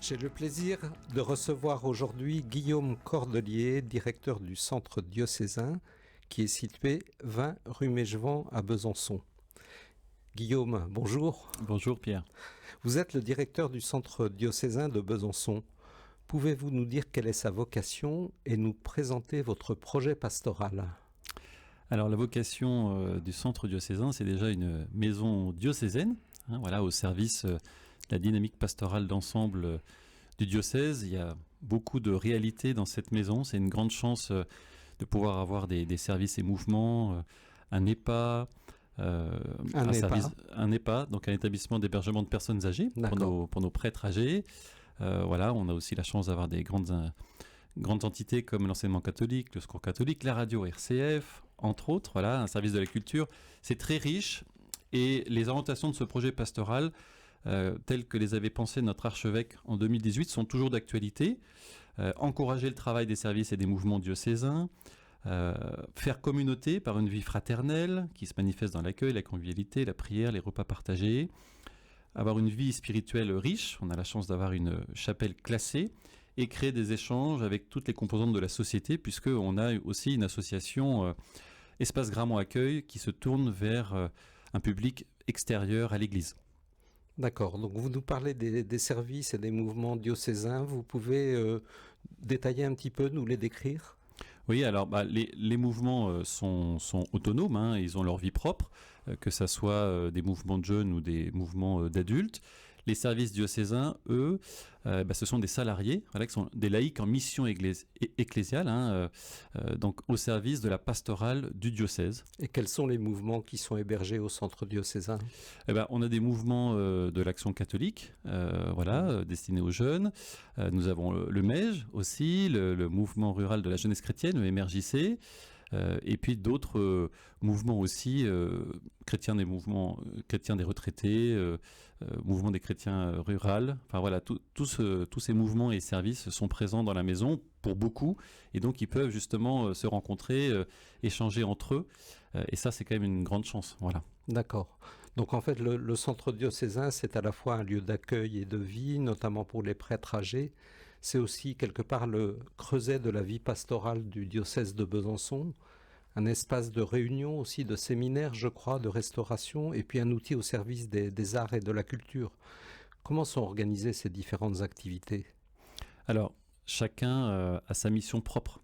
J'ai le plaisir de recevoir aujourd'hui Guillaume Cordelier, directeur du centre diocésain, qui est situé 20 rue Mégevant à Besançon. Guillaume, bonjour. Bonjour Pierre. Vous êtes le directeur du centre diocésain de Besançon. Pouvez-vous nous dire quelle est sa vocation et nous présenter votre projet pastoral ? Alors la vocation du centre diocésain, c'est déjà une maison diocésaine, au service de la dynamique pastorale d'ensemble du diocèse. Il y a beaucoup de réalités dans cette maison. C'est une grande chance de pouvoir avoir des services et mouvements, un EHPA, un EHPA, donc un établissement d'hébergement de personnes âgées pour nos prêtres âgés. On a aussi la chance d'avoir des grandes entités comme l'enseignement catholique, le secours catholique, la radio RCF, entre autres, un service de la culture. C'est très riche et les orientations de ce projet pastoral, telles que les avait pensées notre archevêque en 2018, sont toujours d'actualité. Encourager le travail des services et des mouvements diocésains, faire communauté par une vie fraternelle qui se manifeste dans l'accueil, la convivialité, la prière, les repas partagés, avoir une vie spirituelle riche, on a la chance d'avoir une chapelle classée, et créer des échanges avec toutes les composantes de la société, puisqu'on a aussi une association Espace Grammont Accueil qui se tourne vers un public extérieur à l'église. D'accord, donc vous nous parlez des services et des mouvements diocésains, vous pouvez détailler un petit peu, nous les décrire ? Oui, alors les mouvements sont autonomes, ils ont leur vie propre, que ça soit des mouvements de jeunes ou des mouvements d'adultes. Les services diocésains, eux, ce sont des salariés, qui sont des laïcs en mission ecclésiale, donc au service de la pastorale du diocèse. Et quels sont les mouvements qui sont hébergés au centre diocésain ? On a des mouvements de l'action catholique, destinés aux jeunes. Nous avons le MEJ aussi, le mouvement rural de la jeunesse chrétienne, le MRJC. Et puis d'autres mouvements aussi, chrétiens des retraités, mouvement des chrétiens ruraux. Tous ces mouvements et services sont présents dans la maison pour beaucoup, et donc ils peuvent justement se rencontrer, échanger entre eux, et ça c'est quand même une grande chance. Voilà. D'accord. Donc en fait le centre diocésain c'est à la fois un lieu d'accueil et de vie, notamment pour les prêtres âgés. C'est aussi quelque part le creuset de la vie pastorale du diocèse de Besançon, un espace de réunion aussi, de séminaire, je crois, de restauration, et puis un outil au service des arts et de la culture. Comment sont organisées ces différentes activités ? Alors, chacun a sa mission propre.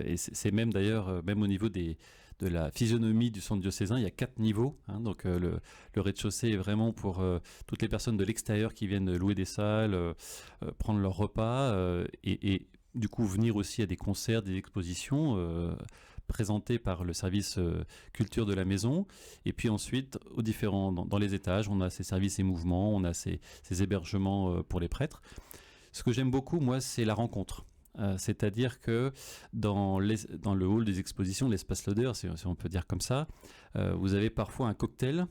Et c'est même d'ailleurs, même au niveau de la physionomie du centre diocésain, il y a 4 niveaux. Donc le rez-de-chaussée est vraiment pour toutes les personnes de l'extérieur qui viennent louer des salles, prendre leur repas et du coup venir aussi à des concerts, des expositions présentées par le service culture de la maison. Et puis ensuite, dans les étages, on a ces services et mouvements, on a ces hébergements pour les prêtres. Ce que j'aime beaucoup, moi, c'est la rencontre. C'est-à-dire que dans le hall des expositions, l'espace Loder, si on peut dire comme ça, vous avez parfois un cocktail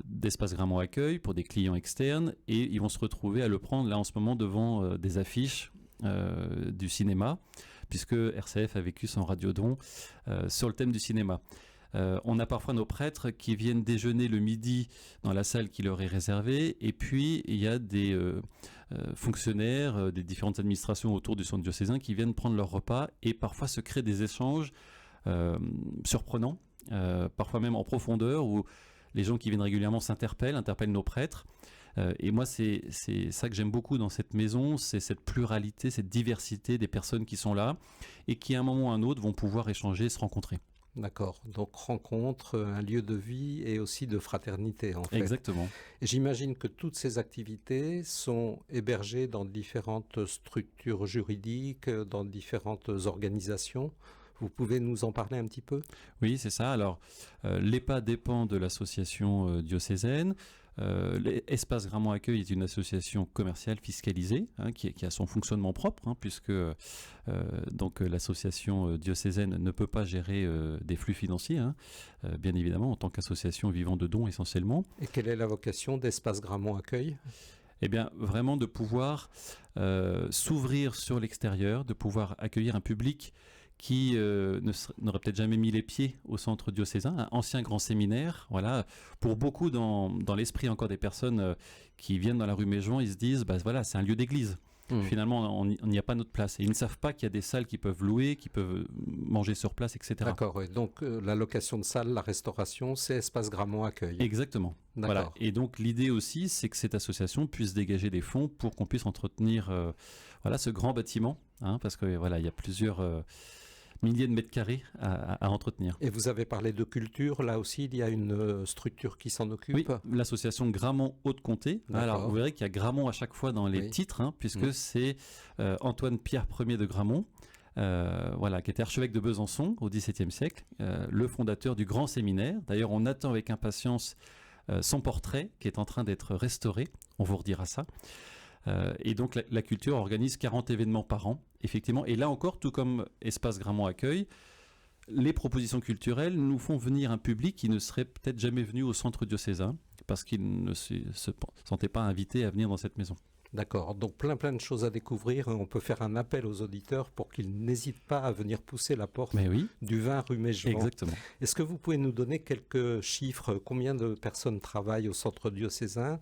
d'espace Grammont Accueil pour des clients externes, et ils vont se retrouver à le prendre là en ce moment devant des affiches du cinéma, puisque RCF a vécu son radiodon sur le thème du cinéma. On a parfois nos prêtres qui viennent déjeuner le midi dans la salle qui leur est réservée, et puis il y a des fonctionnaires des différentes administrations autour du centre diocésain qui viennent prendre leur repas, et parfois se créent des échanges surprenants, parfois même en profondeur, où les gens qui viennent régulièrement interpellent nos prêtres. Et moi, c'est ça que j'aime beaucoup dans cette maison, c'est cette pluralité, cette diversité des personnes qui sont là, et qui à un moment ou à un autre vont pouvoir échanger, se rencontrer. D'accord, donc rencontre, un lieu de vie et aussi de fraternité en fait. Exactement. Et j'imagine que toutes ces activités sont hébergées dans différentes structures juridiques, dans différentes organisations. Vous pouvez nous en parler un petit peu ? Oui, c'est ça. Alors, l'EHPA dépend de l'association diocésaine. Espace Grammont Accueil est une association commerciale fiscalisée qui a son fonctionnement propre, puisque l'association diocésaine ne peut pas gérer des flux financiers, bien évidemment, en tant qu'association vivant de dons essentiellement. Et quelle est la vocation d'Espace Grammont Accueil ? Eh bien, vraiment de pouvoir s'ouvrir sur l'extérieur, de pouvoir accueillir un public qui n'aurait peut-être jamais mis les pieds au centre diocésain, un ancien grand séminaire. Voilà. Pour beaucoup, dans l'esprit encore des personnes qui viennent dans la rue Méjean, ils se disent, voilà, c'est un lieu d'église. Finalement, on n'y a pas notre place. Et ils ne savent pas qu'il y a des salles qu'ils peuvent louer, qu'ils peuvent manger sur place, etc. D'accord. Et donc, la location de salles, la restauration, c'est Espace Grammont Accueil. Exactement. Voilà. Et donc, l'idée aussi, c'est que cette association puisse dégager des fonds pour qu'on puisse entretenir ce grand bâtiment, parce que voilà, il y a plusieurs milliers de mètres carrés à entretenir. Et vous avez parlé de culture, là aussi il y a une structure qui s'en occupe. Oui, l'association Grammont Haute-Comté. Alors vous verrez qu'il y a Grammont à chaque fois dans les titres, puisque c'est Antoine-Pierre Ier de Grammont, qui était archevêque de Besançon au XVIIe siècle, le fondateur du grand séminaire. D'ailleurs, on attend avec impatience son portrait qui est en train d'être restauré. On vous redira ça. Et donc la culture organise 40 événements par an, effectivement. Et là encore, tout comme Espace Grammont Accueil, les propositions culturelles nous font venir un public qui ne serait peut-être jamais venu au centre diocésain parce qu'il ne se sentait pas invité à venir dans cette maison. D'accord, donc plein de choses à découvrir. On peut faire un appel aux auditeurs pour qu'ils n'hésitent pas à venir pousser la porte du 20 rue Méjean. Exactement. Est-ce que vous pouvez nous donner quelques chiffres? Combien de personnes travaillent au centre diocésain?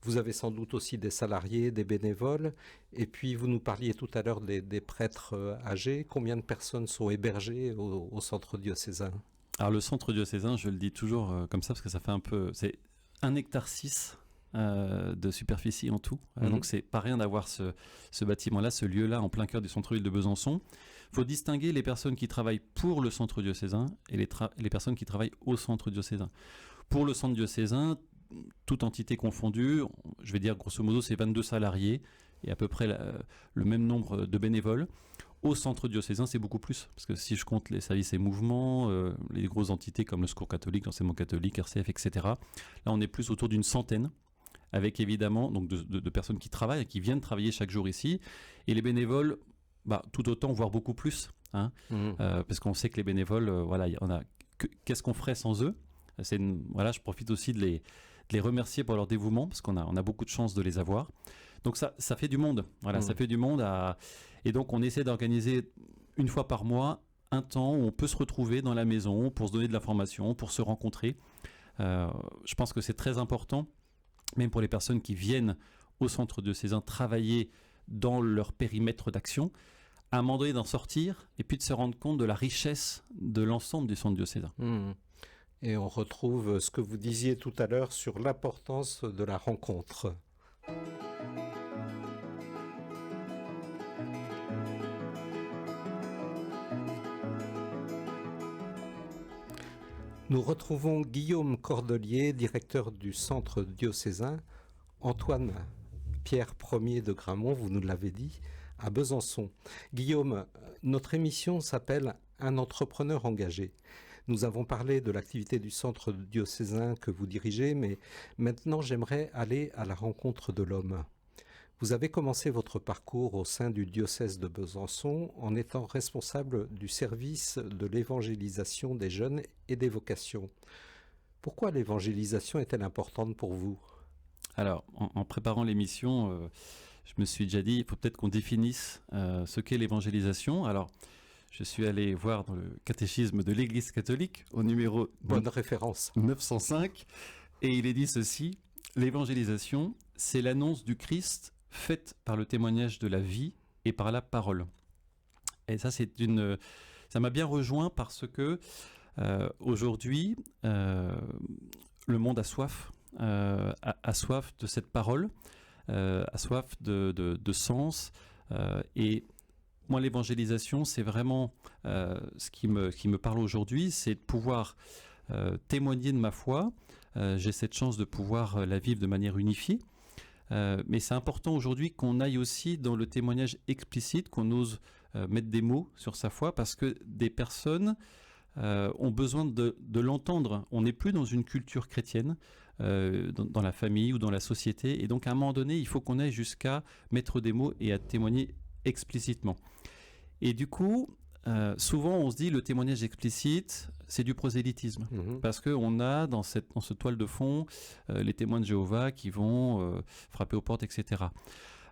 Vous avez sans doute aussi des salariés, des bénévoles. Et puis, vous nous parliez tout à l'heure des prêtres âgés. Combien de personnes sont hébergées au centre diocésain? Alors, le centre diocésain, je le dis toujours comme ça, parce que ça fait un peu... C'est 1,6 hectare de superficie en tout. Donc, c'est pas rien d'avoir ce bâtiment-là, ce lieu-là, en plein cœur du centre-ville de Besançon. Il faut distinguer les personnes qui travaillent pour le centre diocésain et les personnes qui travaillent au centre diocésain. Pour le centre diocésain, toute entité confondue, je vais dire grosso modo, c'est 22 salariés et à peu près le même nombre de bénévoles. Au centre diocésain, c'est beaucoup plus, parce que si je compte les services et mouvements, les grosses entités comme le Secours catholique, l'enseignement catholique, RCF, etc., là on est plus autour d'une centaine, avec évidemment donc de personnes qui travaillent, qui viennent travailler chaque jour ici, et les bénévoles, tout autant, voire beaucoup plus, parce qu'on sait que les bénévoles, qu'est-ce qu'on ferait sans eux? Je profite aussi de les remercier pour leur dévouement, parce qu'on a beaucoup de chance de les avoir. Donc ça fait du monde. Ça fait du monde. Et donc on essaie d'organiser une fois par mois un temps où on peut se retrouver dans la maison pour se donner de l'information, pour se rencontrer. Je pense que c'est très important, même pour les personnes qui viennent au centre diocésain travailler dans leur périmètre d'action, à un moment donné d'en sortir et puis de se rendre compte de la richesse de l'ensemble du centre diocésain. Et on retrouve ce que vous disiez tout à l'heure sur l'importance de la rencontre. Nous retrouvons Guillaume Cordelier, directeur du centre diocésain, Antoine-Pierre Ier de Grammont, vous nous l'avez dit, à Besançon. Guillaume, notre émission s'appelle « Un entrepreneur engagé ». Nous avons parlé de l'activité du centre diocésain que vous dirigez, mais maintenant j'aimerais aller à la rencontre de l'homme. Vous avez commencé votre parcours au sein du diocèse de Besançon en étant responsable du service de l'évangélisation des jeunes et des vocations. Pourquoi l'évangélisation est-elle importante pour vous? Alors, en préparant l'émission, je me suis déjà dit, il faut peut-être qu'on définisse ce qu'est l'évangélisation. Alors, je suis allé voir dans le catéchisme de l'Église catholique au numéro bonne référence 905 et il est dit ceci: l'évangélisation, c'est l'annonce du Christ faite par le témoignage de la vie et par la parole. Et ça, ça m'a bien rejoint parce que aujourd'hui, le monde a soif de cette parole, a soif de sens et moi, l'évangélisation, c'est vraiment ce qui me parle aujourd'hui, c'est de pouvoir témoigner de ma foi. J'ai cette chance de pouvoir la vivre de manière unifiée. Mais c'est important aujourd'hui qu'on aille aussi dans le témoignage explicite, qu'on ose mettre des mots sur sa foi, parce que des personnes ont besoin de l'entendre. On n'est plus dans une culture chrétienne, dans la famille ou dans la société. Et donc, à un moment donné, il faut qu'on aille jusqu'à mettre des mots et à témoigner explicitement. Et du coup, souvent on se dit le témoignage explicite, c'est du prosélytisme. Parce qu'on a dans ce toile de fond les témoins de Jéhovah qui vont frapper aux portes, etc.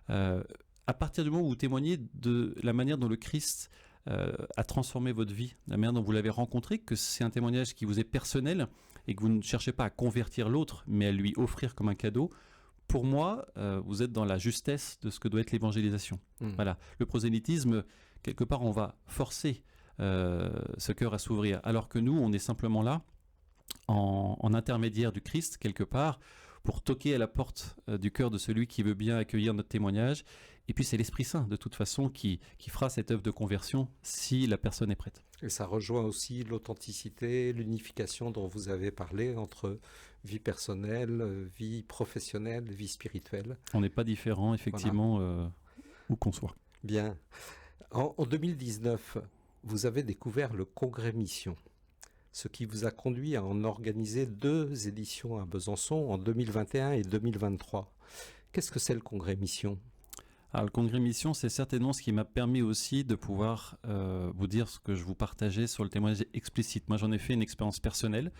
À partir du moment où vous témoignez de la manière dont le Christ a transformé votre vie, la manière dont vous l'avez rencontré, que c'est un témoignage qui vous est personnel et que vous ne cherchez pas à convertir l'autre, mais à lui offrir comme un cadeau, pour moi, vous êtes dans la justesse de ce que doit être l'évangélisation. Voilà. Le prosélytisme, quelque part, on va forcer ce cœur à s'ouvrir, alors que nous, on est simplement là, en intermédiaire du Christ, quelque part, pour toquer à la porte du cœur de celui qui veut bien accueillir notre témoignage. Et puis c'est l'Esprit Saint, de toute façon, qui fera cette œuvre de conversion si la personne est prête. Et ça rejoint aussi l'authenticité, l'unification dont vous avez parlé entre vie personnelle, vie professionnelle, vie spirituelle. On n'est pas différents, effectivement, voilà. Où qu'on soit. Bien. En 2019, vous avez découvert le Congrès Mission, ce qui vous a conduit à en organiser 2 éditions à Besançon en 2021 et 2023. Qu'est-ce que c'est le Congrès Mission ? Alors, le Congrès Mission, c'est certainement ce qui m'a permis aussi de pouvoir vous dire ce que je vous partageais sur le témoignage explicite. Moi, j'en ai fait une expérience personnelle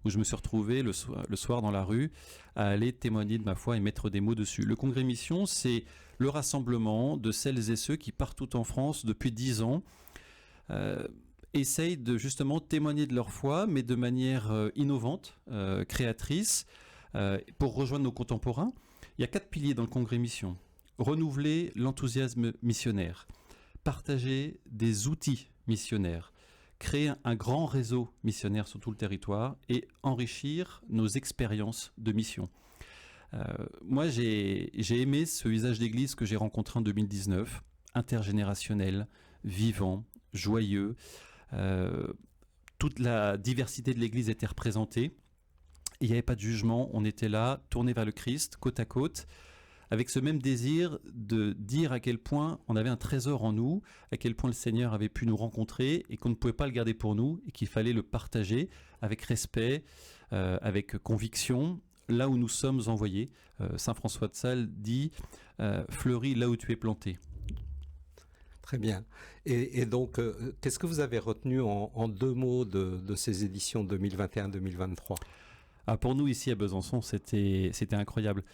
où je me suis retrouvé le soir dans la rue à aller témoigner de ma foi et mettre des mots dessus. Le Congrès Mission, c'est le rassemblement de celles et ceux qui, partout en France, depuis 10 ans, essayent de justement témoigner de leur foi, mais de manière innovante, créatrice, pour rejoindre nos contemporains. Il y a 4 piliers dans le Congrès Mission. Renouveler l'enthousiasme missionnaire, partager des outils missionnaires, créer un grand réseau missionnaire sur tout le territoire et enrichir nos expériences de mission. Moi, j'ai aimé ce visage d'église que j'ai rencontré en 2019, intergénérationnel, vivant, joyeux. Toute la diversité de l'église était représentée. Il n'y avait pas de jugement, on était là, tournés vers le Christ, côte à côte, avec ce même désir de dire à quel point on avait un trésor en nous, à quel point le Seigneur avait pu nous rencontrer et qu'on ne pouvait pas le garder pour nous et qu'il fallait le partager avec respect, avec conviction, là où nous sommes envoyés. Saint François de Sales dit « Fleuris là où tu es planté ». Très bien. Et donc, qu'est-ce que vous avez retenu en 2 mots de ces éditions 2021-2023 ? Pour nous, ici à Besançon, c'était incroyable.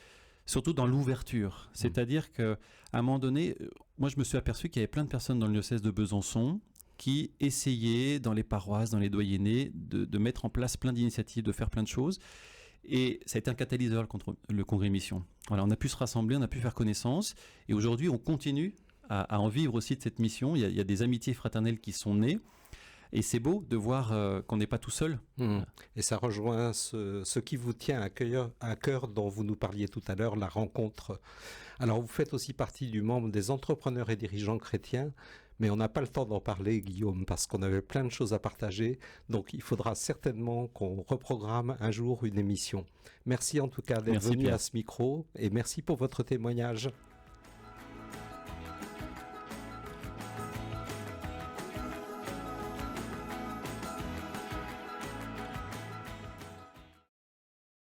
Surtout dans l'ouverture. C'est-à-dire qu'à un moment donné, moi je me suis aperçu qu'il y avait plein de personnes dans le diocèse de Besançon qui essayaient dans les paroisses, dans les doyennés, de mettre en place plein d'initiatives, de faire plein de choses. Et ça a été un catalyseur contre le Congrès Mission. Voilà, on a pu se rassembler, on a pu faire connaissance. Et aujourd'hui, on continue à en vivre aussi de cette mission. Il y a des amitiés fraternelles qui sont nées. Et c'est beau de voir qu'on n'est pas tout seul. Et ça rejoint ce qui vous tient à cœur dont vous nous parliez tout à l'heure, la rencontre. Alors vous faites aussi partie du membre des entrepreneurs et dirigeants chrétiens, mais on n'a pas le temps d'en parler, Guillaume, parce qu'on avait plein de choses à partager. Donc il faudra certainement qu'on reprogramme un jour une émission. Merci en tout cas d'être venu à ce micro et merci pour votre témoignage.